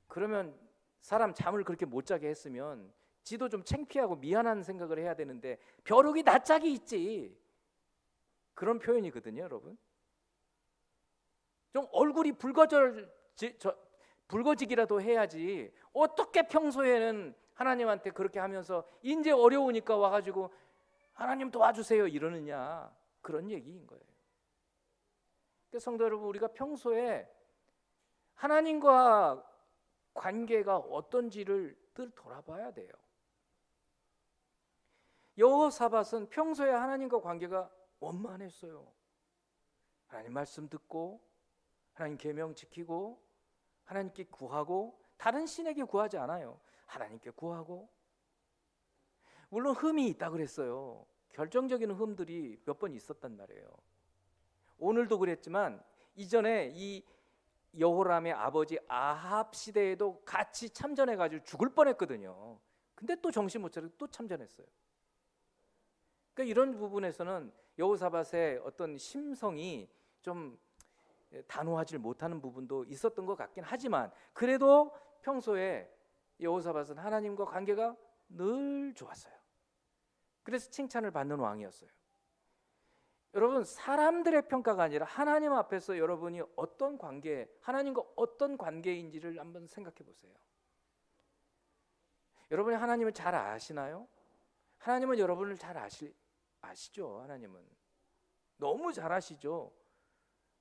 그러면 사람 잠을 그렇게 못 자게 했으면 지도 좀 창피하고 미안한 생각을 해야 되는데 벼룩이 낯짝이 있지. 그런 표현이거든요, 여러분. 좀 얼굴이 붉어지기라도 해야지. 어떻게 평소에는 하나님한테 그렇게 하면서 이제 어려우니까 와가지고 하나님 도와주세요 이러느냐, 그런 얘기인 거예요. 그러니까 성도 여러분, 우리가 평소에 하나님과 관계가 어떤지를 늘 돌아봐야 돼요. 여호사밧은 평소에 하나님과 관계가 원만했어요. 하나님 말씀 듣고 하나님 계명 지키고 하나님께 구하고 다른 신에게 구하지 않아요. 하나님께 구하고. 물론 흠이 있다 그랬어요. 결정적인 흠들이 몇 번 있었단 말이에요. 오늘도 그랬지만 이전에 이 여호람의 아버지 아합 시대에도 같이 참전해가지고 죽을 뻔했거든요. 근데 또 정신 못 차리고 또 참전했어요. 그러니까 이런 부분에서는 여호사밧의 어떤 심성이 좀 단호하지 못하는 부분도 있었던 것 같긴 하지만 그래도 평소에 여호사밧은 하나님과 관계가 늘 좋았어요. 그래서 칭찬을 받는 왕이었어요. 여러분, 사람들의 평가가 아니라 하나님 앞에서 여러분이 어떤 관계, 하나님과 어떤 관계인지를 한번 생각해 보세요. 여러분이 하나님을 잘 아시나요? 하나님은 여러분을 잘 아시죠? 하나님은 너무 잘 아시죠?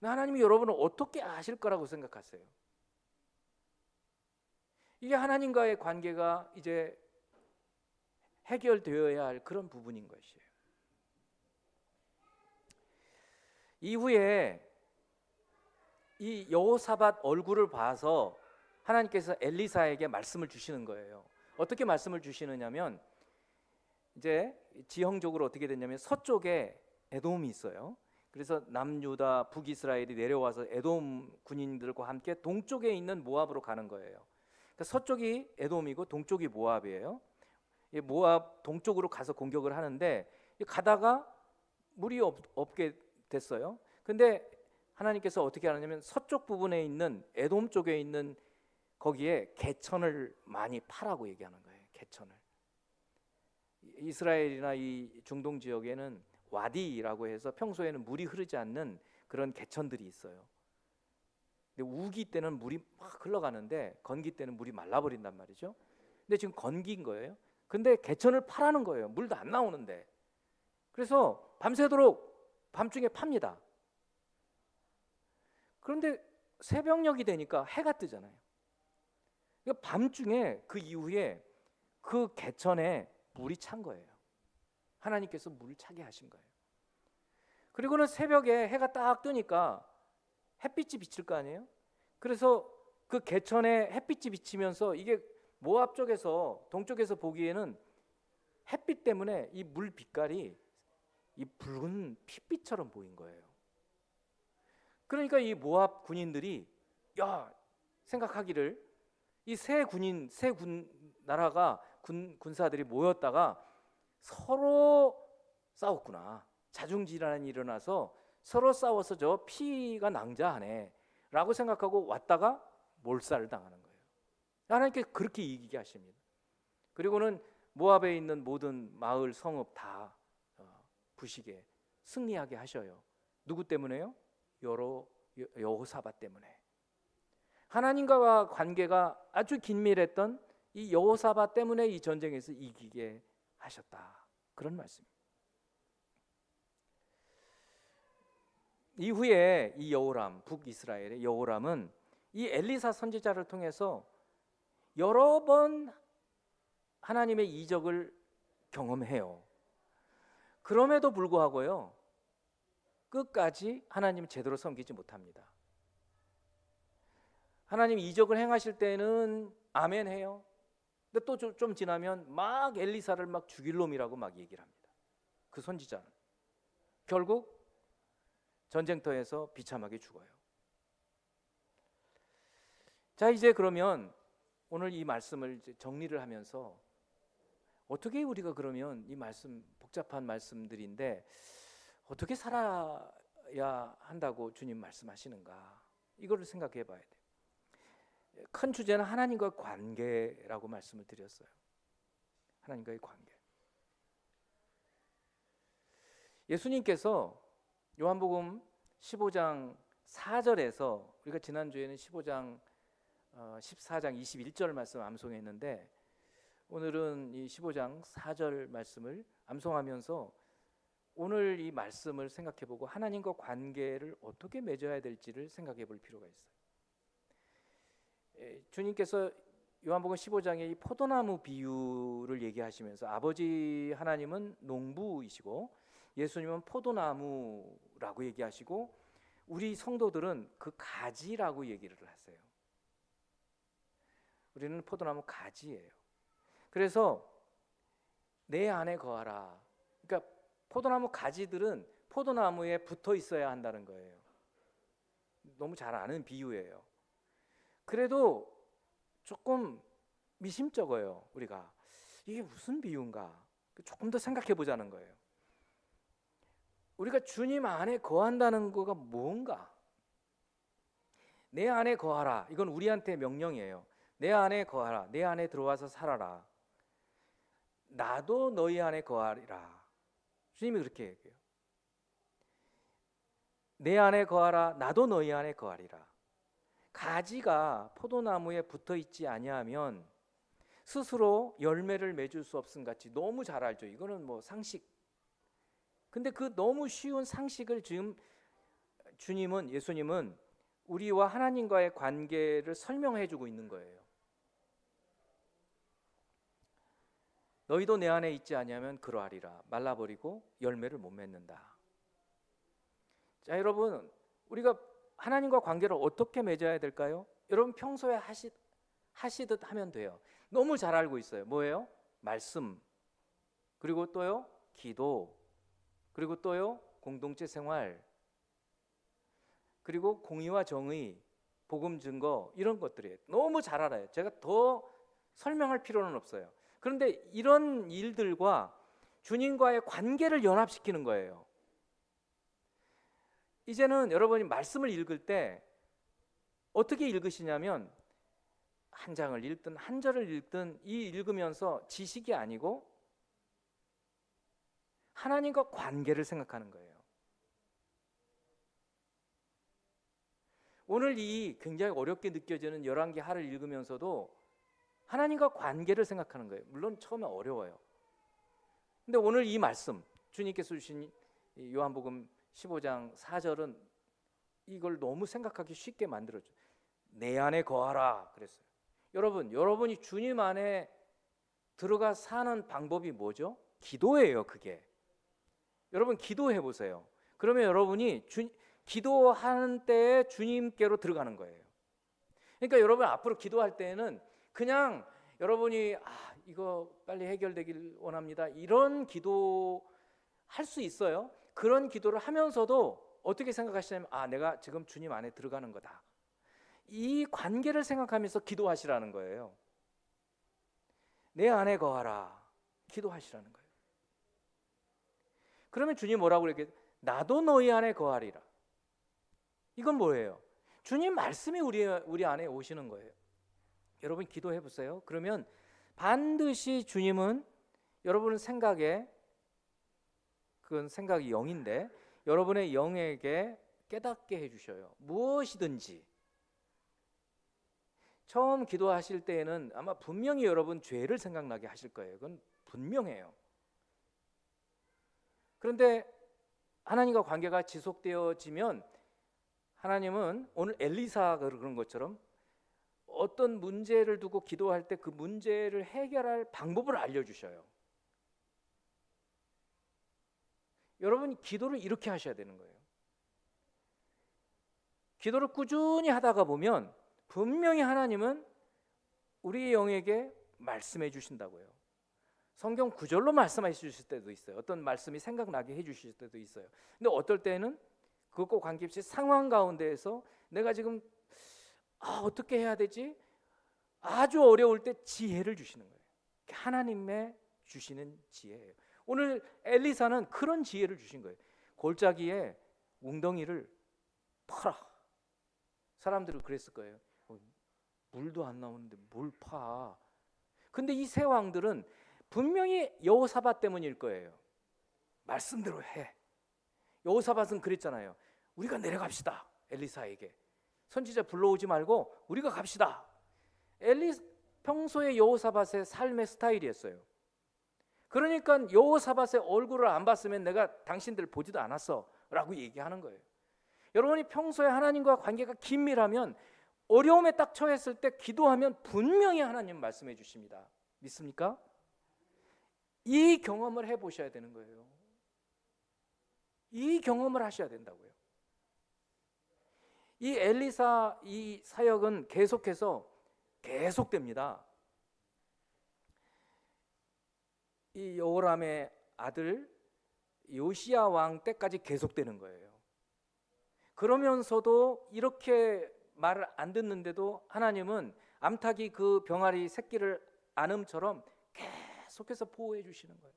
하나님이 여러분을 어떻게 아실 거라고 생각하세요? 이게 하나님과의 관계가 이제 해결되어야 할 그런 부분인 것이에요. 이후에 이 여호사밧 얼굴을 봐서 하나님께서 엘리사에게 말씀을 주시는 거예요. 어떻게 말씀을 주시느냐면 이제 지형적으로 어떻게 됐냐면 서쪽에 에돔이 있어요. 그래서 남유다 북이스라엘이 내려와서 에돔 군인들과 함께 동쪽에 있는 모압으로 가는 거예요. 그러니까 서쪽이 에돔이고 동쪽이 모압이에요. 모압 동쪽으로 가서 공격을 하는데 가다가 물이 없게 됐어요. 근데 하나님께서 어떻게 하느냐면 서쪽 부분에 있는 에돔 쪽에 있는 거기에 개천을 많이 파라고 얘기하는 거예요. 개천을. 이스라엘이나 이 중동 지역에는 와디라고 해서 평소에는 물이 흐르지 않는 그런 개천들이 있어요. 근데 우기 때는 물이 막 흘러가는데 건기 때는 물이 말라버린단 말이죠. 근데 지금 건기인 거예요. 근데 개천을 파라는 거예요. 물도 안 나오는데. 그래서 밤새도록 밤중에 팝니다. 그런데 새벽녘이 되니까 해가 뜨잖아요. 그러니까 밤중에 그 이후에 그 개천에 물이 찬 거예요. 하나님께서 물을 차게 하신 거예요. 그리고는 새벽에 해가 딱 뜨니까 햇빛이 비칠 거 아니에요? 그래서 그 개천에 햇빛이 비치면서 이게 모압 쪽에서 동쪽에서 보기에는 햇빛 때문에 이 물 빛깔이 이 붉은 핏빛처럼 보인 거예요. 그러니까 이 모압 군인들이 생각하기를 이 세 나라가 군사들이 모였다가 서로 싸웠구나. 자중질환이 일어나서 서로 싸워서 저 피가 낭자하네 라고 생각하고 왔다가 몰살을 당하는 거예요. 하나님께 그렇게 이기게 하십니다. 그리고는 모압에 있는 모든 마을 성읍 다 부시게 승리하게 하셔요. 누구 때문에요? 여호사밧 때문에. 하나님과 관계가 아주 긴밀했던 이 여호사밧 때문에 이 전쟁에서 이기게 하셨다. 그런 말씀입니다. 이후에 이 여호람, 북이스라엘의 여호람은 이 엘리사 선지자를 통해서 여러 번 하나님의 이적을 경험해요. 그럼에도 불구하고요, 끝까지 하나님을 제대로 섬기지 못합니다. 하나님 이적을 행하실 때는 아멘 해요. 근데 또 좀 지나면 막 엘리사를 막 죽일 놈이라고 막 얘기를 합니다. 그 선지자는 결국 전쟁터에서 비참하게 죽어요. 자, 이제 그러면 오늘 이 말씀을 이제 정리를 하면서 어떻게 우리가 그러면 이 말씀, 복잡한 말씀들인데 어떻게 살아야 한다고 주님 말씀하시는가, 이거를 생각해 봐야 돼요. 큰 주제는 하나님과 관계라고 말씀을 드렸어요. 하나님과의 관계. 예수님께서 요한복음 15장 4절에서, 우리가 지난주에는 15장 14장 21절 말씀 암송했는데 오늘은 이 15장 4절 말씀을 암송하면서 오늘 이 말씀을 생각해보고 하나님과 관계를 어떻게 맺어야 될지를 생각해 볼 필요가 있어요. 주님께서 요한복음 15장에 이 포도나무 비유를 얘기하시면서 아버지 하나님은 농부이시고 예수님은 포도나무라고 얘기하시고 우리 성도들은 그 가지라고 얘기를 하세요. 우리는 포도나무 가지예요. 그래서 내 안에 거하라. 그러니까 포도나무 가지들은 포도나무에 붙어 있어야 한다는 거예요. 너무 잘 아는 비유예요. 그래도 조금 미심쩍어요. 우리가 이게 무슨 비유인가 조금 더 생각해 보자는 거예요. 우리가 주님 안에 거한다는 거가 뭔가? 내 안에 거하라. 이건 우리한테 명령이에요. 내 안에 거하라. 내 안에 들어와서 살아라. 나도 너희 안에 거하리라. 주님이 그렇게 얘기해요. 내 안에 거하라. 나도 너희 안에 거하리라. 가지가 포도나무에 붙어 있지 아니하면 스스로 열매를 맺을 수 없음 같이 너무 잘 알죠. 이거는 뭐 상식. 근데 그 너무 쉬운 상식을 지금 주님은, 예수님은 우리와 하나님과의 관계를 설명해 주고 있는 거예요. 너희도 내 안에 있지 아니하면 그러하리라. 말라버리고 열매를 못 맺는다. 자, 여러분, 우리가 하나님과 관계를 어떻게 맺어야 될까요? 여러분 평소에 하시듯 하면 돼요. 너무 잘 알고 있어요. 뭐예요? 말씀, 그리고 또요 기도, 그리고 또요 공동체 생활, 그리고 공의와 정의, 복음 증거, 이런 것들이에요. 너무 잘 알아요. 제가 더 설명할 필요는 없어요. 그런데 이런 일들과 주님과의 관계를 연합시키는 거예요. 이제는 여러분이 말씀을 읽을 때 어떻게 읽으시냐면 한 장을 읽든 한 절을 읽든 이 읽으면서 지식이 아니고 하나님과 관계를 생각하는 거예요. 오늘 이 굉장히 어렵게 느껴지는 열왕기 하를 읽으면서도 하나님과 관계를 생각하는 거예요. 물론 처음에 어려워요. 근데 오늘 이 말씀, 주님께서 주신 요한복음 15장 4절은 이걸 너무 생각하기 쉽게 만들어줘요. 내 안에 거하라 그랬어요. 여러분이 주님 안에 들어가 사는 방법이 뭐죠? 기도예요. 그게 여러분 기도해 보세요. 그러면 여러분이 기도하는 때에 주님께로 들어가는 거예요. 그러니까 여러분 앞으로 기도할 때에는 그냥 여러분이 이거 빨리 해결되길 원합니다, 이런 기도 할 수 있어요. 그런 기도를 하면서도 어떻게 생각하시냐면 내가 지금 주님 안에 들어가는 거다, 이 관계를 생각하면서 기도하시라는 거예요. 내 안에 거하라, 기도하시라는 거예요. 그러면 주님 뭐라고 그랬겠어요? 나도 너희 안에 거하리라. 이건 뭐예요? 주님 말씀이 우리 안에 오시는 거예요. 여러분 기도해 보세요. 그러면 반드시 주님은 여러분 생각에, 그건 생각이 영인데 여러분의 영에게 깨닫게 해주셔요. 무엇이든지. 처음 기도하실 때에는 아마 분명히 여러분 죄를 생각나게 하실 거예요. 그건 분명해요. 그런데 하나님과 관계가 지속되어지면 하나님은 오늘 엘리사가 그런 것처럼 어떤 문제를 두고 기도할 때 그 문제를 해결할 방법을 알려주셔요. 여러분이 기도를 이렇게 하셔야 되는 거예요. 기도를 꾸준히 하다가 보면 분명히 하나님은 우리 영에게 말씀해 주신다고요. 성경 구절로 말씀해 주실 때도 있어요. 어떤 말씀이 생각나게 해 주실 때도 있어요. 근데 어떨 때는 그것과 관계없이 상황 가운데에서 내가 지금 어떻게 해야 되지? 아주 어려울 때 지혜를 주시는 거예요. 하나님의 주시는 지혜예요. 오늘 엘리사는 그런 지혜를 주신 거예요. 골짜기에 웅덩이를 파라. 사람들은 그랬을 거예요. 물도 안 나오는데 뭘 파? 근데 이 세 왕들은 분명히 여호사밧 때문일 거예요. 말씀대로 해. 여호사밧은 그랬잖아요. 우리가 내려갑시다. 엘리사에게 선지자 불러오지 말고 우리가 갑시다. 평소에 여호사밧의 삶의 스타일이었어요. 그러니까 여호사밧의 얼굴을 안 봤으면 내가 당신들 보지도 않았어 라고 얘기하는 거예요. 여러분이 평소에 하나님과 관계가 긴밀하면 어려움에 딱 처했을 때 기도하면 분명히 하나님 말씀해 주십니다. 믿습니까? 이 경험을 해보셔야 되는 거예요. 이 경험을 하셔야 된다고요. 이 엘리사 이 사역은 계속됩니다. 이 여호람의 아들 요시야 왕 때까지 계속되는 거예요. 그러면서도 이렇게 말을 안 듣는데도 하나님은 암탉이 그 병아리 새끼를 안음처럼 계속해서 보호해 주시는 거예요.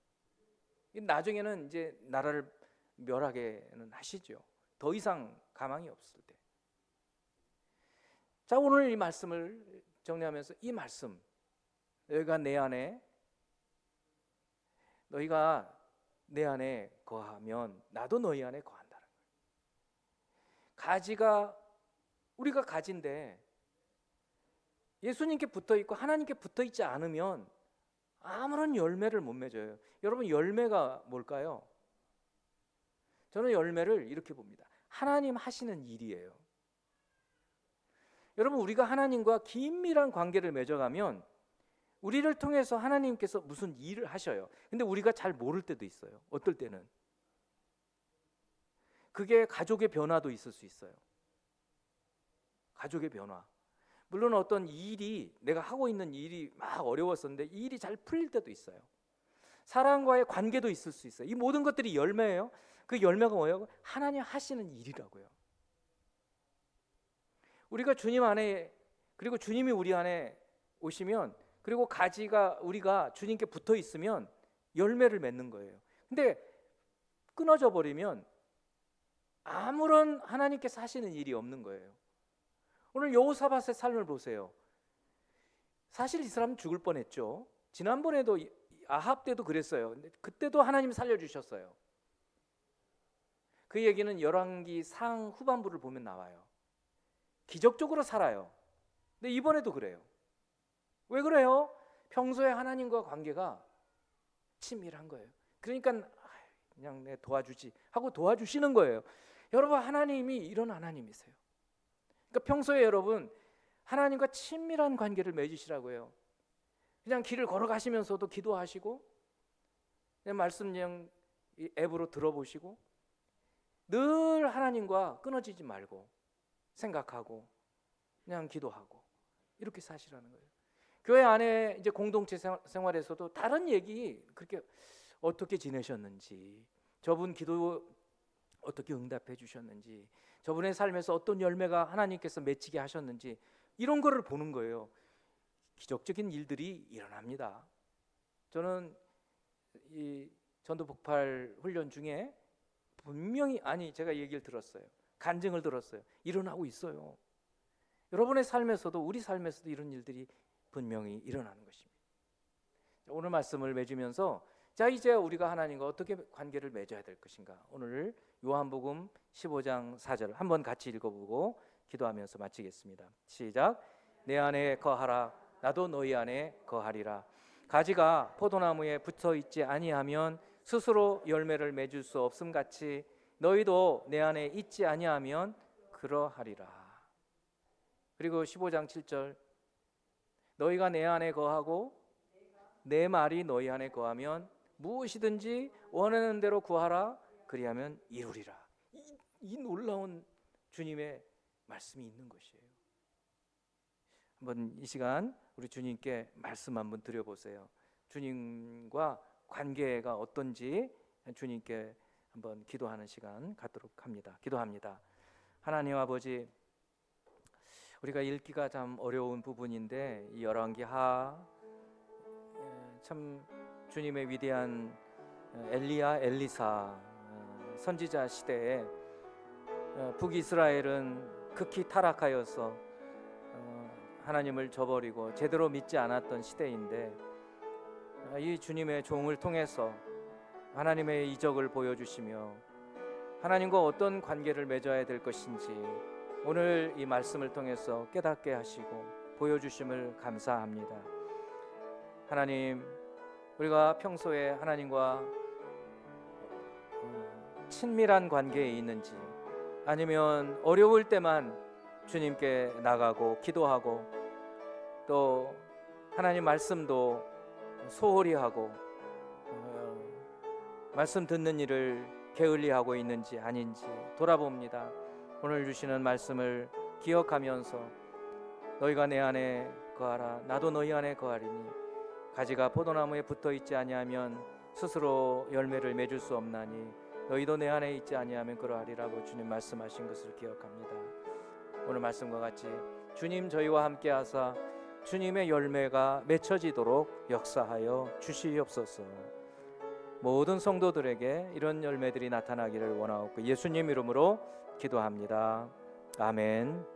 나중에는 이제 나라를 멸하게는 하시죠. 더 이상 가망이 없을 때. 자, 오늘 이 말씀을 정리하면서 이 말씀, 너희가 내 안에 거하면 나도 너희 안에 거한다는 거예요. 가지가 우리가 가지인데 예수님께 붙어 있고 하나님께 붙어 있지 않으면 아무런 열매를 못 맺어요. 여러분 열매가 뭘까요? 저는 열매를 이렇게 봅니다. 하나님 하시는 일이에요. 여러분 우리가 하나님과 긴밀한 관계를 맺어가면 우리를 통해서 하나님께서 무슨 일을 하셔요. 근데 우리가 잘 모를 때도 있어요. 어떨 때는 그게 가족의 변화도 있을 수 있어요. 가족의 변화. 물론 어떤 일이 내가 하고 있는 일이 막 어려웠었는데 이 일이 잘 풀릴 때도 있어요. 사람과의 관계도 있을 수 있어요. 이 모든 것들이 열매예요. 그 열매가 뭐예요? 하나님 하시는 일이라고요. 우리가 주님 안에, 그리고 주님이 우리 안에 오시면, 그리고 가지가 우리가 주님께 붙어 있으면 열매를 맺는 거예요. 근데 끊어져 버리면 아무런 하나님께서 하시는 일이 없는 거예요. 오늘 여호사밧의 삶을 보세요. 사실 이 사람 죽을 뻔했죠. 지난번에도 아합 때도 그랬어요. 근데 그때도 하나님 살려주셨어요. 그 얘기는 열왕기 상 후반부를 보면 나와요. 기적적으로 살아요. 근데 이번에도 그래요. 왜 그래요? 평소에 하나님과 관계가 친밀한 거예요. 그러니까 그냥 내 도와주지 하고 도와주시는 거예요. 여러분, 하나님이 이런 하나님이세요. 그러니까 평소에 여러분 하나님과 친밀한 관계를 맺으시라고요. 그냥 길을 걸어가시면서도 기도하시고, 그냥 말씀 그냥 앱으로 들어보시고, 늘 하나님과 끊어지지 말고 생각하고 그냥 기도하고 이렇게 사시라는 거예요. 교회 안에 이제 공동체 생활에서도 다른 얘기, 그렇게 어떻게 지내셨는지, 저분 기도 어떻게 응답해 주셨는지, 저분의 삶에서 어떤 열매가 하나님께서 맺히게 하셨는지, 이런 거를 보는 거예요. 기적적인 일들이 일어납니다. 저는 이 전도 폭발 훈련 중에 분명히, 제가 얘기를 들었어요. 간증을 들었어요. 일어나고 있어요. 여러분의 삶에서도, 우리 삶에서도 이런 일들이 분명히 일어나는 것입니다. 오늘 말씀을 맺으면서, 자, 이제 우리가 하나님과 어떻게 관계를 맺어야 될 것인가, 오늘 요한복음 15장 4절 한번 같이 읽어보고 기도하면서 마치겠습니다. 시작. 내 안에 거하라, 나도 너희 안에 거하리라. 가지가 포도나무에 붙어 있지 아니하면 스스로 열매를 맺을 수 없음 같이 너희도 내 안에 있지 아니하면 그러하리라. 그리고 15장 7절, 너희가 내 안에 거하고 내 말이 너희 안에 거하면 무엇이든지 원하는 대로 구하라, 그리하면 이루리라. 이 놀라운 주님의 말씀이 있는 것이에요. 한번 이 시간 우리 주님께 말씀 한번 드려보세요. 주님과 관계가 어떤지 주님께 한번 기도하는 시간 갖도록 합니다. 기도합니다. 하나님 아버지, 우리가 읽기가 참 어려운 부분인데, 이 열왕기 하, 참 주님의 위대한 엘리야, 엘리사 선지자 시대에 북이스라엘은 극히 타락하여서 하나님을 저버리고 제대로 믿지 않았던 시대인데, 이 주님의 종을 통해서 하나님의 이적을 보여주시며 하나님과 어떤 관계를 맺어야 될 것인지 오늘 이 말씀을 통해서 깨닫게 하시고 보여주심을 감사합니다. 하나님, 우리가 평소에 하나님과 친밀한 관계에 있는지, 아니면 어려울 때만 주님께 나가고 기도하고 또 하나님 말씀도 소홀히 하고 말씀 듣는 일을 게을리하고 있는지 아닌지 돌아봅니다. 오늘 주시는 말씀을 기억하면서 너희가 내 안에 거하라, 나도 너희 안에 거하리니 가지가 포도나무에 붙어 있지 아니하면 스스로 열매를 맺을 수 없나니 너희도 내 안에 있지 아니하면 그러하리라고 주님 말씀하신 것을 기억합니다. 오늘 말씀과 같이 주님 저희와 함께 하사 주님의 열매가 맺혀지도록 역사하여 주시옵소서. 모든 성도들에게 이런 열매들이 나타나기를 원하옵고 예수님 이름으로 기도합니다. 아멘.